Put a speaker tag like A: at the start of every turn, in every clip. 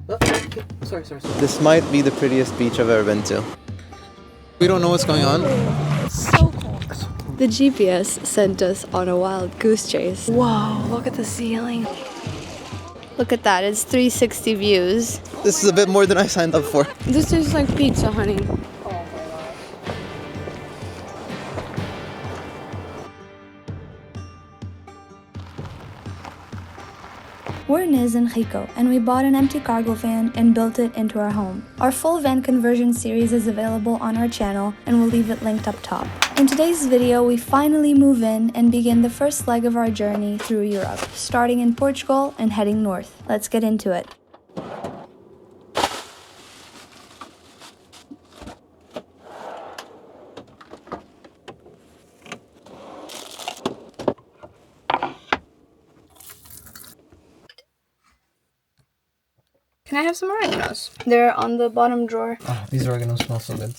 A: Oh, okay. Sorry.
B: This might be the prettiest beach I've ever been to. We don't know what's going on.
C: So cold. The GPS sent us on a wild goose chase. Whoa, look at the ceiling. Look at that, it's 360 views.
B: This is a bit more than I signed up for.
C: This is like pizza, honey.
D: We're Nes and Rico, and we bought an empty cargo van and built it into our home. Our full van conversion series is available on our channel, and we'll leave it linked up top. In today's video, we finally move in and begin the first leg of our journey through Europe, starting in Portugal and heading north. Let's get into it.
C: Can I have some oreganos? They're on the bottom drawer.
B: Oh, these oreganos smell so good.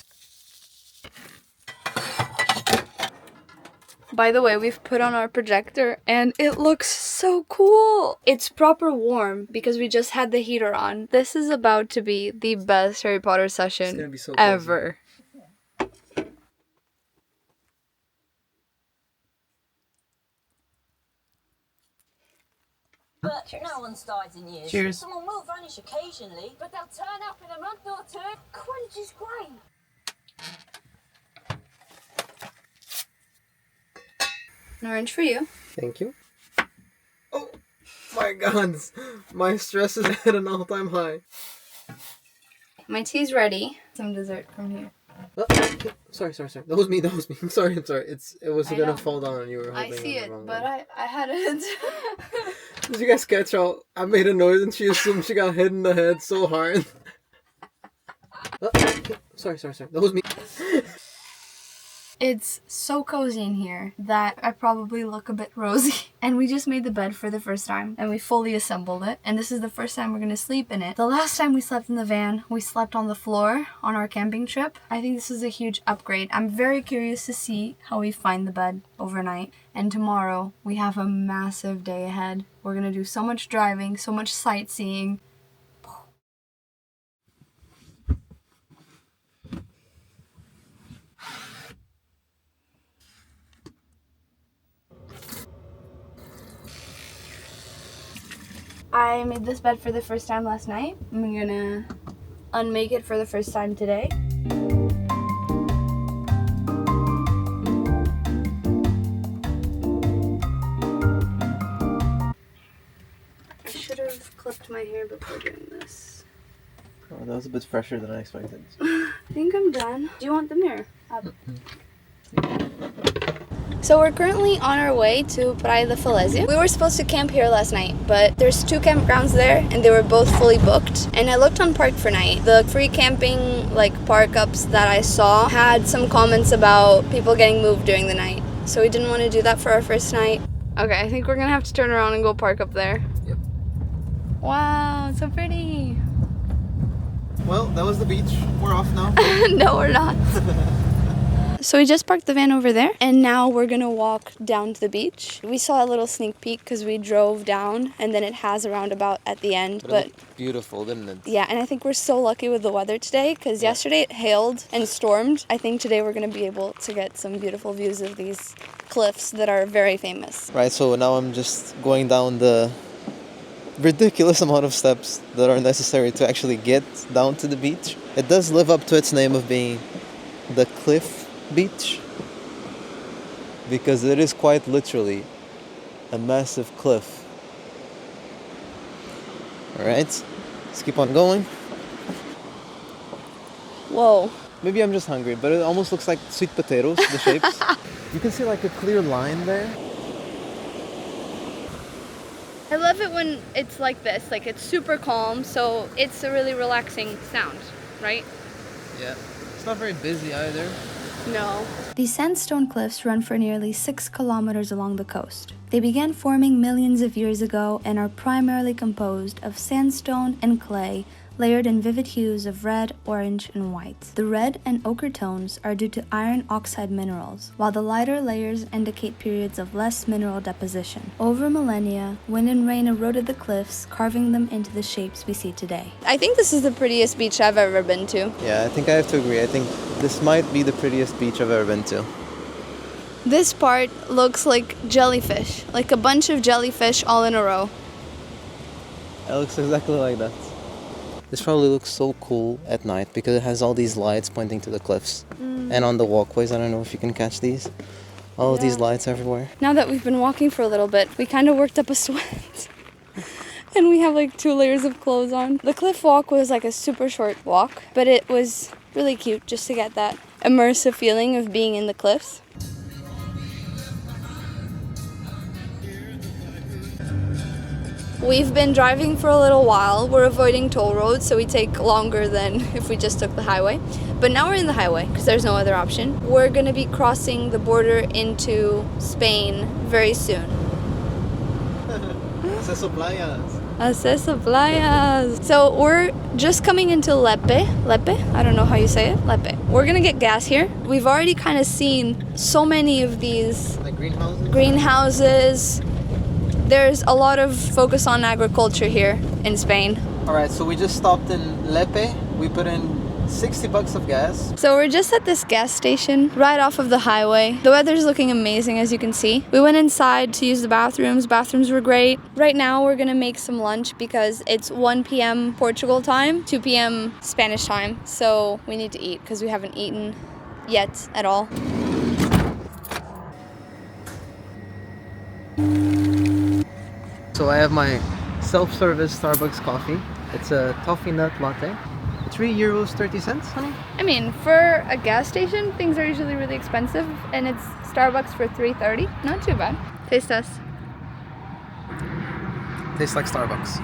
C: By the way, we've put on our projector and it looks so cool. It's proper warm because we just had the heater on. This is about to be the best Harry Potter session ever.
E: But no one's died in years.
B: Cheers.
E: Someone will vanish occasionally, but they'll turn up in a month or two. Quidditch is great.
C: An orange for you.
A: Thank you. Oh my god, my stress is at an all-time high.
C: My tea's ready. Some dessert from here.
A: Oh, okay. Sorry. That was me. I'm sorry. It was
C: I
A: gonna
C: know.
A: fall down and you were
C: I
A: holding
C: see
A: on the
C: it,
A: wrong
C: but
A: one.
C: I had it.
A: Did you guys catch how I made a noise and she assumed she got hit in the head so hard? Oh, okay. Sorry. That was me.
C: It's so cozy in here that I probably look a bit rosy. And we just made the bed for the first time and we fully assembled it. And this is the first time we're gonna sleep in it. The last time we slept in the van, we slept on the floor on our camping trip. I think this is a huge upgrade. I'm very curious to see how we find the bed overnight. And tomorrow we have a massive day ahead. We're gonna do so much driving, so much sightseeing. I made this bed for the first time last night. I'm gonna unmake it for the first time today. I should have clipped my hair before doing this.
B: Oh, that was a bit fresher than I expected.
C: I think I'm done. Do you want the mirror? So we're currently on our way to Praia de Falésia. We were supposed to camp here last night, but there's 2 campgrounds there and they were both fully booked. And I looked on Park for Night. The free camping park ups that I saw had some comments about people getting moved during the night. So we didn't want to do that for our first night. Okay, I think we're gonna have to turn around and go park up there.
A: Yep.
C: Wow, it's so pretty.
A: Well, that was the beach. We're off now.
C: No, we're not. So we just parked the van over there and now we're gonna walk down to the beach. We saw a little sneak peek because we drove down and then it has a roundabout at the end. But
B: It looked beautiful, didn't it?
C: yeah, and I think we're so lucky with the weather today because yesterday it hailed and stormed. I think today we're gonna be able to get some beautiful views of these cliffs that are very famous.
B: Right, so now I'm just going down the ridiculous amount of steps that are necessary to actually get down to the beach. It does live up to its name of being the cliff beach because it is quite literally a massive cliff. Alright, let's keep on going.
C: Whoa.
B: Maybe I'm just hungry, but it almost looks like sweet potatoes, the shapes. You can see a clear line there.
C: I love it when it's like this, it's super calm, so it's a really relaxing sound, right?
B: Yeah, it's not very busy either.
C: No.
D: These sandstone cliffs run for nearly 6 kilometers along the coast. They began forming millions of years ago and are primarily composed of sandstone and clay, layered in vivid hues of red, orange, and white. The red and ochre tones are due to iron oxide minerals, while the lighter layers indicate periods of less mineral deposition. Over millennia, wind and rain eroded the cliffs, carving them into the shapes we see today.
C: I think this is the prettiest beach I've ever been to.
B: Yeah, I think I have to agree. I think this might be the prettiest beach I've ever been to.
C: This part looks like jellyfish, like a bunch of jellyfish all in a row.
B: It looks exactly like that. This probably looks so cool at night because it has all these lights pointing to the cliffs. And on the walkways, I don't know if you can catch these. All of these lights everywhere.
C: Now that we've been walking for a little bit, we kind of worked up a sweat. And we have like 2 layers of clothes on. The cliff walk was like a super short walk, but it was really cute just to get that immersive feeling of being in the cliffs. We've been driving for a little while. We're avoiding toll roads, so we take longer than if we just took the highway. But now we're in the highway because there's no other option. We're gonna be crossing the border into Spain very soon.
B: Acceso playas.
C: Acceso playas. So we're just coming into Lepe. I don't know how you say it. Lepe. We're gonna get gas here. We've already kind of seen so many of these
B: Like greenhouses?
C: greenhouses. There's a lot of focus on agriculture here in Spain.
B: Alright, so we just stopped in Lepe. We put in $60 of gas.
C: So we're just at this gas station right off of the highway. The weather's looking amazing, as you can see. We went inside to use the bathrooms. Bathrooms were great. Right now we're gonna make some lunch because it's 1 p.m. Portugal time, 2 p.m. Spanish time. So we need to eat because we haven't eaten yet at all.
B: So I have my self-service Starbucks coffee. It's a toffee nut latte. €3.30, honey?
C: I mean, for a gas station, things are usually really expensive, and it's Starbucks for $3.30. Not too bad. Taste us.
B: Tastes like Starbucks.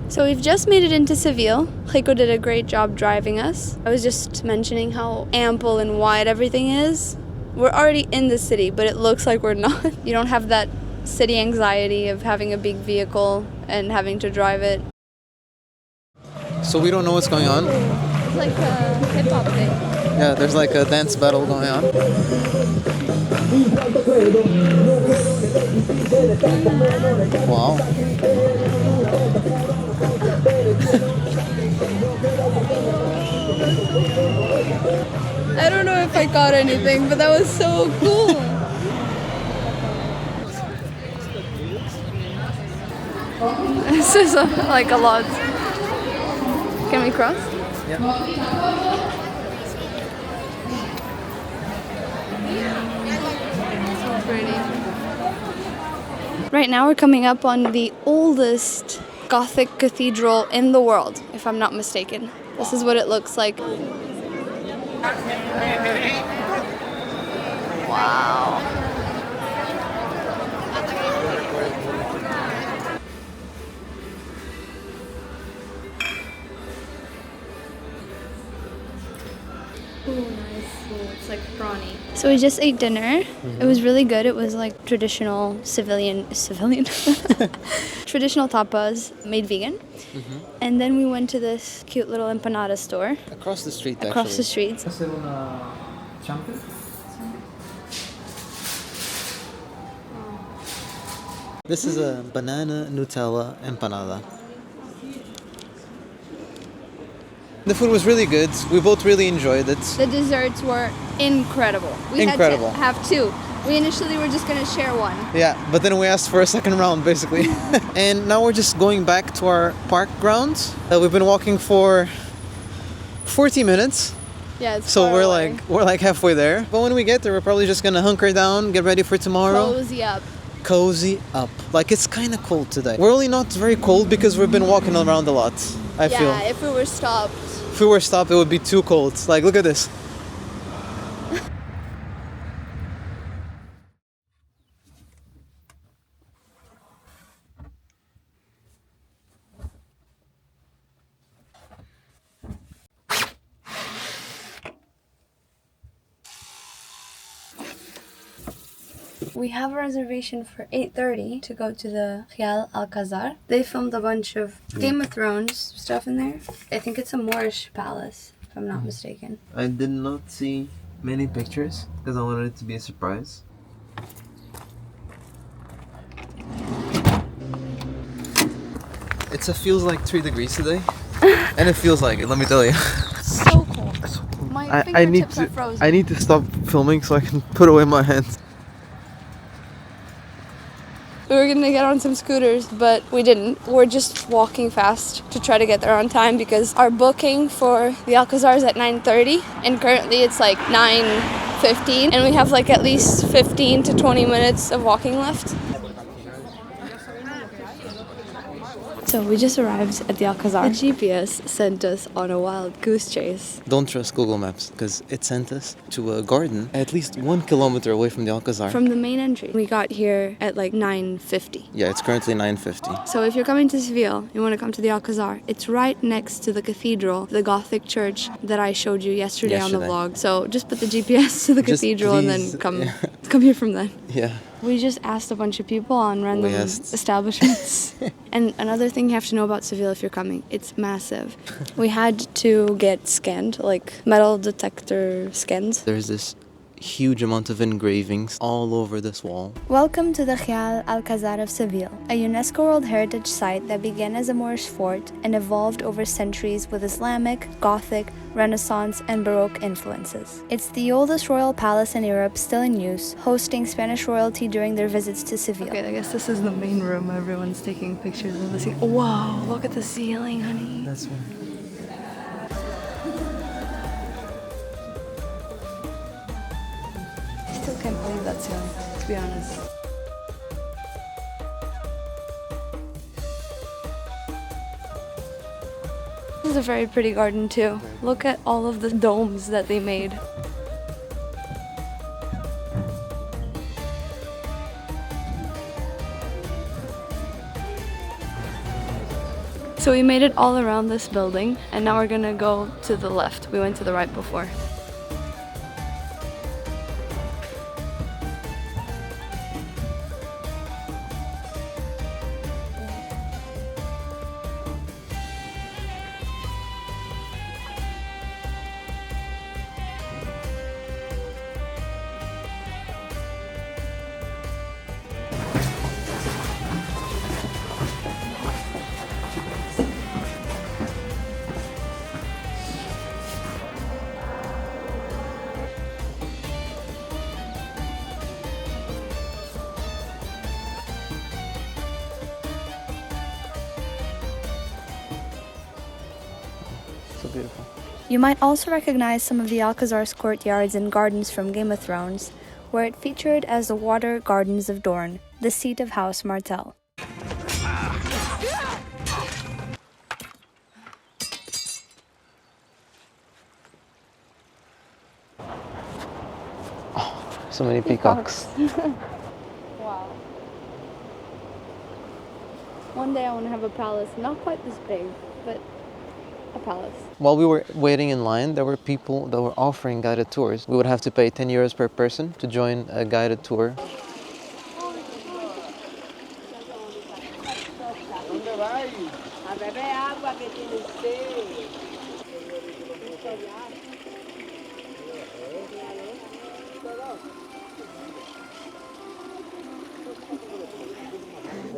C: So we've just made it into Seville. Rico did a great job driving us. I was just mentioning how ample and wide everything is. We're already in the city, but it looks like we're not. You don't have that city anxiety of having a big vehicle and having to drive it.
B: So we don't know what's going on.
C: It's like a hip-hop thing.
B: Yeah, there's like a dance battle going on. Wow.
C: I don't know if I caught anything, but that was so cool. This is like a lot. Can we cross?
B: Yeah.
C: So pretty. Right now we're coming up on the oldest Gothic cathedral in the world, if I'm not mistaken. This is what it looks like. Wow. Ooh, nice. Ooh, it's like prawny. So we just ate dinner. It was really good. It was like traditional civilian traditional tapas made vegan. And then we went to this cute little empanada store
B: Across the street, actually.
C: across the street.
B: This is a banana Nutella empanada. The food was really good. We both really enjoyed it.
C: The desserts were incredible. We
B: Incredible.
C: had to have 2. We initially were just gonna share one.
B: Yeah, but then we asked for a second round, basically. And now we're just going back to our park grounds. We've been walking for 40 minutes.
C: Yeah, it's
B: So
C: far away.
B: we're like halfway there. But when we get there, we're probably just gonna hunker down, get ready for tomorrow.
C: Cozy up.
B: Cozy up. Like, it's kind of cold today. We're only not very cold because we've been walking around a lot, I feel.
C: Yeah, if we were stopped.
B: If we were stopped, it would be too cold. Like, look at this.
C: We have a reservation for 8:30 to go to the Real Alcazar. They filmed a bunch of Game of Thrones stuff in there. I think it's a Moorish palace, if I'm not mistaken.
B: I did not see many pictures because I wanted it to be a surprise. It feels like 3 degrees today. And it feels like it, let me tell you.
C: So cold. My fingertips are frozen.
B: I need to stop filming so I can put away my hands.
C: We were gonna get on some scooters, but we didn't. We're just walking fast to try to get there on time because our booking for the Alcazar is at 9:30 and currently it's like 9:15 and we have like at least 15 to 20 minutes of walking left. So we just arrived at the Alcazar. The GPS sent us on a wild goose chase.
B: Don't trust Google Maps because it sent us to a garden at least 1 kilometer away from the Alcazar.
C: From the main entry. We got here at like 9:50.
B: Yeah, it's currently 9:50.
C: So if you're coming to Seville, you want to come to the Alcazar, it's right next to the cathedral, the Gothic church that I showed you yesterday on the vlog. So just put the GPS to the cathedral and then come here from then.
B: Yeah.
C: We just asked a bunch of people on random establishments. And another thing you have to know about Seville if you're coming, it's massive. We had to get scanned, like metal detector scans.
B: There's this huge amount of engravings all over this wall.
D: Welcome to the Real Alcazar of Seville, a UNESCO World Heritage Site that began as a Moorish fort and evolved over centuries with Islamic, Gothic, Renaissance, and Baroque influences. It's the oldest royal palace in Europe still in use, hosting Spanish royalty during their visits to Seville.
C: Okay, I guess this is the main room. Everyone's taking pictures of the ceiling. Wow, look at the ceiling, honey.
B: That's one.
C: I still can't believe that ceiling, to be honest. This is a very pretty garden too. Look at all of the domes that they made. So we made it all around this building and now we're gonna go to the left. We went to the right before.
B: So beautiful.
D: You might also recognize some of the Alcazar's courtyards and gardens from Game of Thrones, where it featured as the Water Gardens of Dorne, the seat of House Martell.
B: So many peacocks.
C: Wow. One day I want to have a palace, not quite this big, but a palace.
B: While we were waiting in line, there were people that were offering guided tours. We would have to pay 10 euros per person to join a guided tour.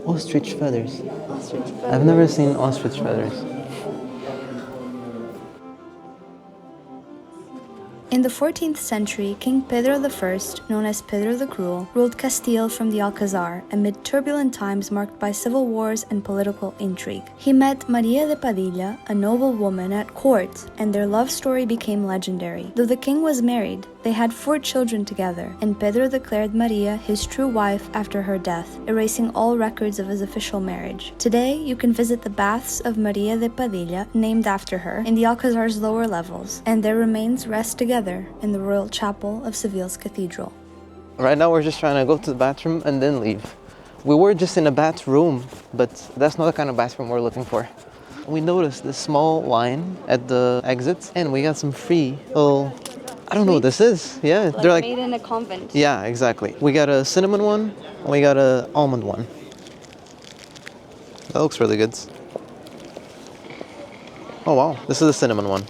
B: Ostrich feathers. I've never seen ostrich feathers.
D: In the 14th century, King Pedro I, known as Pedro the Cruel, ruled Castile from the Alcazar amid turbulent times marked by civil wars and political intrigue. He met Maria de Padilla, a noble woman, at court, and their love story became legendary. Though the king was married, they had 4 children together, and Pedro declared Maria his true wife after her death, erasing all records of his official marriage. Today, you can visit the baths of Maria de Padilla, named after her, in the Alcazar's lower levels, and their remains rest together in the royal chapel of Seville's cathedral.
B: Right now we're just trying to go to the bathroom and then leave. We were just in a bathroom, but that's not the kind of bathroom we're looking for. We noticed this small line at the exit and we got some free little I don't know what this is. Yeah, they're like
C: made in a convent.
B: yeah, exactly. We got a cinnamon one, and we got a almond one. That looks really good. Oh wow, this is the cinnamon one.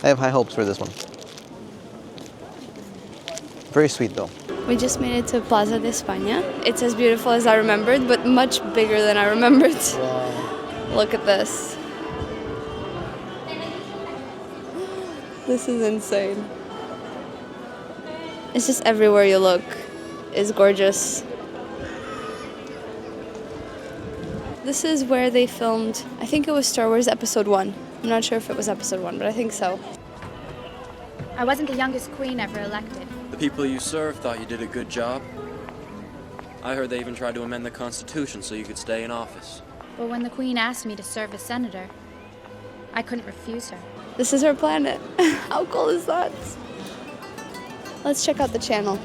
B: I have high hopes for this one. Very sweet though.
C: We just made it to Plaza de España. It's as beautiful as I remembered, but much bigger than I remembered.
B: Wow.
C: Look at this. This is insane. It's just everywhere you look is gorgeous. This is where they filmed, I think it was Star Wars Episode 1. I'm not sure if it was Episode 1, but I think so.
F: I wasn't the youngest queen ever elected.
G: The people you serve thought you did a good job. I heard they even tried to amend the Constitution so you could stay in office.
F: But when the queen asked me to serve as senator, I couldn't refuse her.
C: This is her planet. How cool is that? Let's check out the channel.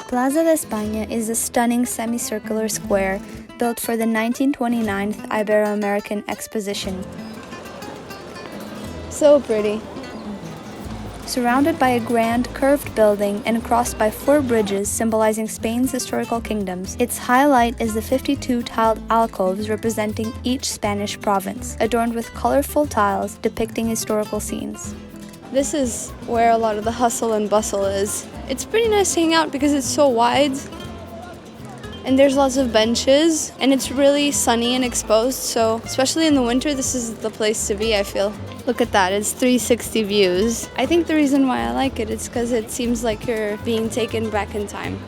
D: Plaza de España is a stunning semicircular square built for the 1929 Ibero-American Exposition.
C: So pretty.
D: Surrounded by a grand curved building and crossed by 4 bridges symbolizing Spain's historical kingdoms, its highlight is the 52 tiled alcoves representing each Spanish province, adorned with colorful tiles depicting historical scenes.
C: This is where a lot of the hustle and bustle is. It's pretty nice to hang out because it's so wide. And there's lots of benches, and it's really sunny and exposed, so especially in the winter, this is the place to be, I feel. Look at that, it's 360 views. I think the reason why I like it is because it seems like you're being taken back in time.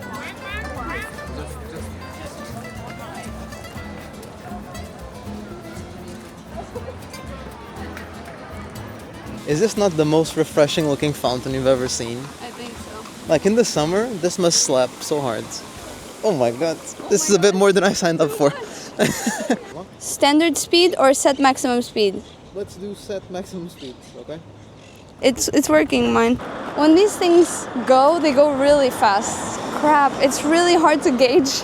B: Is this not the most refreshing looking fountain you've ever seen?
C: I think so.
B: Like in the summer, this must slap so hard. Oh my god, this is a bit more than I signed up for.
C: Standard speed or set maximum speed?
B: Let's do set maximum speed, okay?
C: It's working, mine. When these things go, they go really fast. Crap, it's really hard to gauge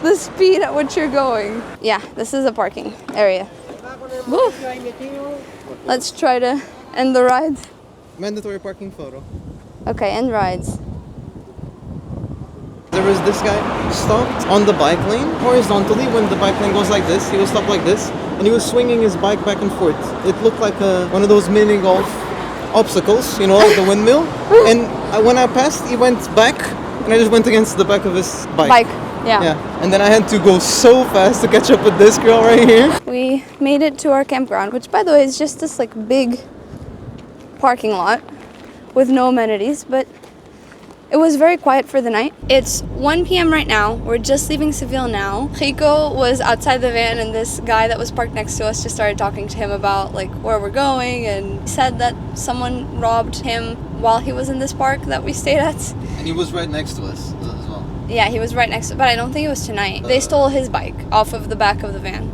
C: the speed at which you're going. Yeah, this is a parking area. Woo. Let's try to end the ride.
B: Mandatory parking photo.
C: Okay, end rides.
B: There was this guy stopped on the bike lane horizontally when the bike lane goes like this. He was stopped like this, and he was swinging his bike back and forth. It looked like one of those mini golf obstacles, you know, like the windmill. And when I passed, he went back, and I just went against the back of his bike.
C: Yeah.
B: And then I had to go so fast to catch up with this girl right here.
C: We made it to our campground, which by the way is just this like big parking lot with no amenities, but it was very quiet for the night. It's 1 p.m. right now. We're just leaving Seville now. Rico was outside the van and this guy that was parked next to us just started talking to him about like where we're going and said that someone robbed him while he was in this park that we stayed at.
B: And he was right next to us as well.
C: Yeah, he was right next to, but I don't think it was tonight. They stole his bike off of the back of the van.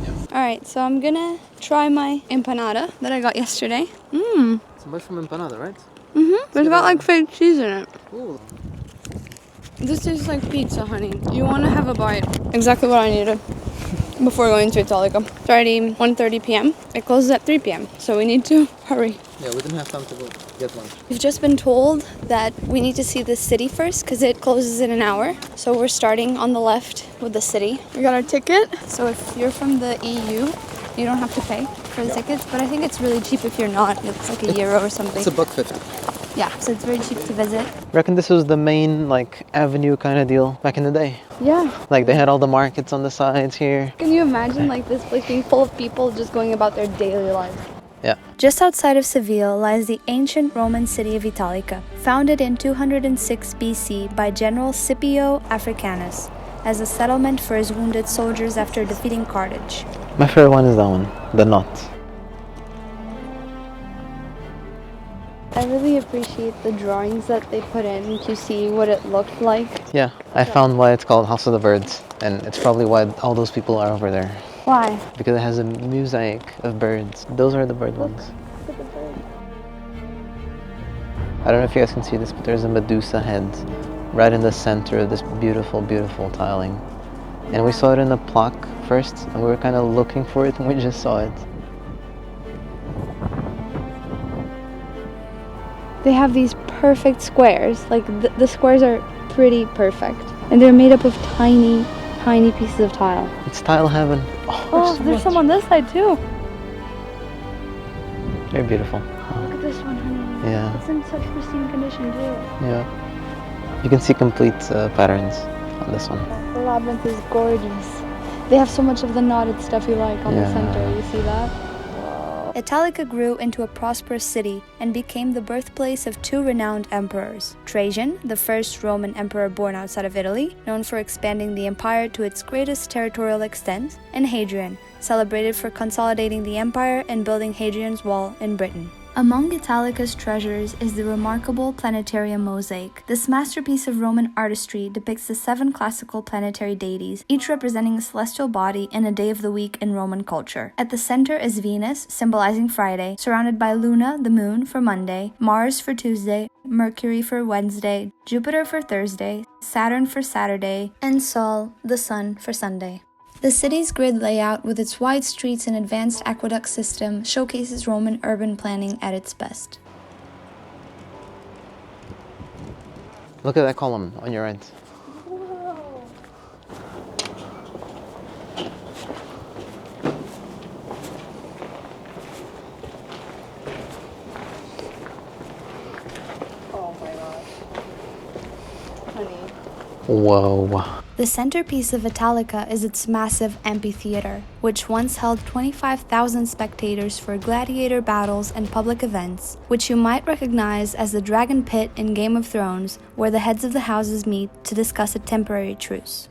B: Yeah.
C: Alright, so I'm gonna try my empanada that I got yesterday.
B: It's mushroom empanada, right?
C: It's got like fake cheese in it.
B: Ooh.
C: This tastes like pizza, honey. You want to have a bite. Exactly what I needed before going to Itálica. It's already 1:30 p.m. It closes at 3 p.m. So we need to hurry.
B: Yeah, we didn't have time to go get lunch.
C: We've just been told that we need to see the city first because it closes in an hour. So we're starting on the left with the city. We got our ticket. So if you're from the EU, you don't have to pay for the tickets. But I think it's really cheap if you're not. It's like a euro or something.
B: It's $1.50.
C: Yeah, so it's very cheap to visit.
B: Reckon this was the main like avenue kind of deal back in the day.
C: Yeah.
B: Like they had all the markets on the sides here.
C: Can you imagine like this place being full of people just going about their daily lives?
B: Yeah.
D: Just outside of Seville lies the ancient Roman city of Itálica, founded in 206 BC by General Scipio Africanus as a settlement for his wounded soldiers after defeating Carthage.
B: My favorite one is that one, the knot.
C: I really appreciate the drawings that they put in to see what it looked like.
B: Yeah, I found why it's called House of the Birds, and it's probably why all those people are over there.
C: Why?
B: Because it has a mosaic of birds. Those are the bird ones.
C: Look at the bird.
B: I don't know if you guys can see this, but there's a Medusa head right in the center of this beautiful, beautiful tiling. And we saw it in the plaque first, and we were kind of looking for it, and we just saw it.
D: They have these perfect squares. Like the squares are pretty perfect. And they're made up of tiny, tiny pieces of tile.
B: It's tile heaven.
D: Oh, there's some on this side too.
B: Very beautiful.
D: Look at this one, honey.
B: Yeah.
D: It's in such pristine condition too.
B: Yeah. You can see complete patterns on this one.
D: The labyrinth is gorgeous. They have so much of the knotted stuff you like on the center. You see that? Itálica grew into a prosperous city and became the birthplace of two renowned emperors. Trajan, the first Roman emperor born outside of Italy, known for expanding the empire to its greatest territorial extent, and Hadrian, celebrated for consolidating the empire and building Hadrian's Wall in Britain. Among Itálica's treasures is the remarkable planetarium mosaic. This masterpiece of Roman artistry depicts the 7 classical planetary deities, each representing a celestial body and a day of the week in Roman culture. At the center is Venus, symbolizing Friday, surrounded by Luna, the moon, for Monday, Mars for Tuesday, Mercury for Wednesday, Jupiter for Thursday, Saturn for Saturday, and Sol, the sun, for Sunday. The city's grid layout, with its wide streets and advanced aqueduct system, showcases Roman urban planning at its best.
B: Look at that column on your right.
C: Oh my gosh. Honey.
B: Whoa.
D: The centerpiece of Itálica is its massive amphitheater, which once held 25,000 spectators for gladiator battles and public events, which you might recognize as the Dragon Pit in Game of Thrones, where the heads of the houses meet to discuss a temporary truce.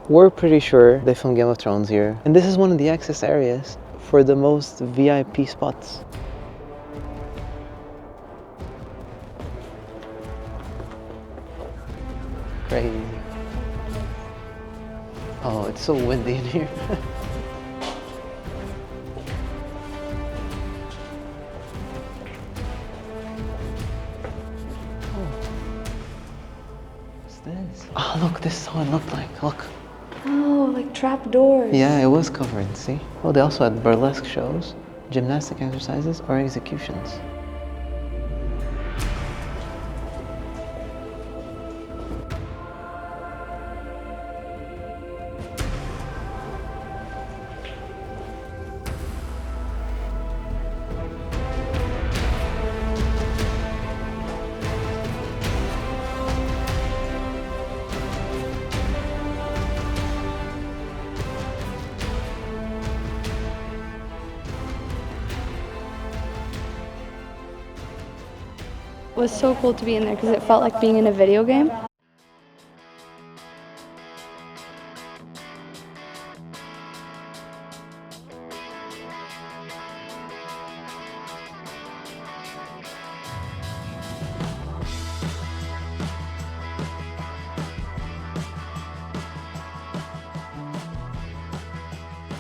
B: We're pretty sure they filmed Game of Thrones here. And this is one of the access areas for the most VIP spots. Crazy. Oh, it's so windy in here. What's this? Oh, look, this is how it looked like. Look.
D: Oh, like trap doors.
B: Yeah, it was covered, see? Oh, they also had burlesque shows, gymnastic exercises, or executions.
D: It was so cool to be in there because it felt like being in a video game.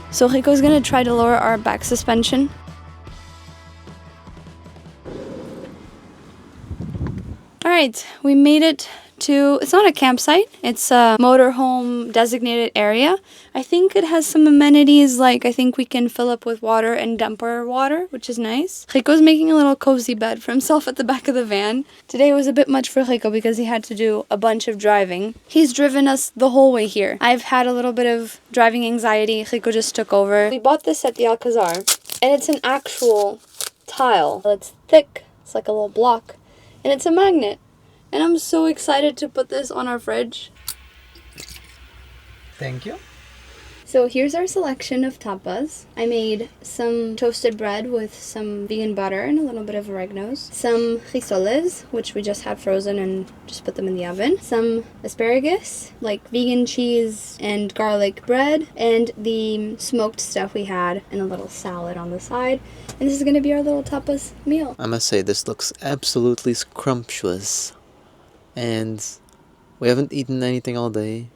D: So Rico's gonna try to lower our back suspension. Alright, we made it to, it's not a campsite, it's a motorhome designated area. I think it has some amenities, like I think we can fill up with water and dump our water, which is nice. Rico's making a little cozy bed for himself at the back of the van. Today was a bit much for Rico because he had to do a bunch of driving. He's driven us the whole way here. I've had a little bit of driving anxiety, Rico just took over. We bought this at the Alcazar, and it's an actual tile. It's thick, it's like a little block, and it's a magnet. And I'm so excited to put this on our fridge.
B: Thank you.
D: So here's our selection of tapas. I made some toasted bread with some vegan butter and a little bit of oregano's. Some risoles, which we just had frozen and just put them in the oven. Some asparagus, like vegan cheese and garlic bread. And the smoked stuff we had, and a little salad on the side. And this is going to be our little tapas meal.
B: I must say, this looks absolutely scrumptious. And we haven't eaten anything all day.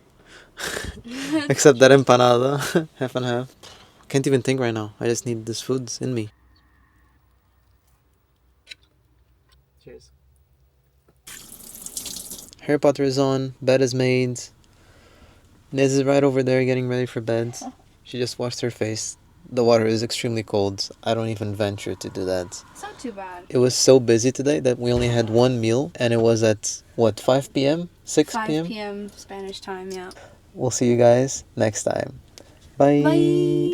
B: Except that empanada, half and half. Can't even think right now. I just need this food in me. Cheers. Harry Potter is on. Bed is made. Nes is right over there getting ready for bed. She just washed her face. The water is extremely cold. I don't even venture to do that.
C: It's not too bad.
B: It was so busy today that we only had one meal, and it was at, what, 5 p.m.? 6 p.m.?
C: 5 p.m. Spanish time, yeah.
B: We'll see you guys next time. Bye!
C: Bye!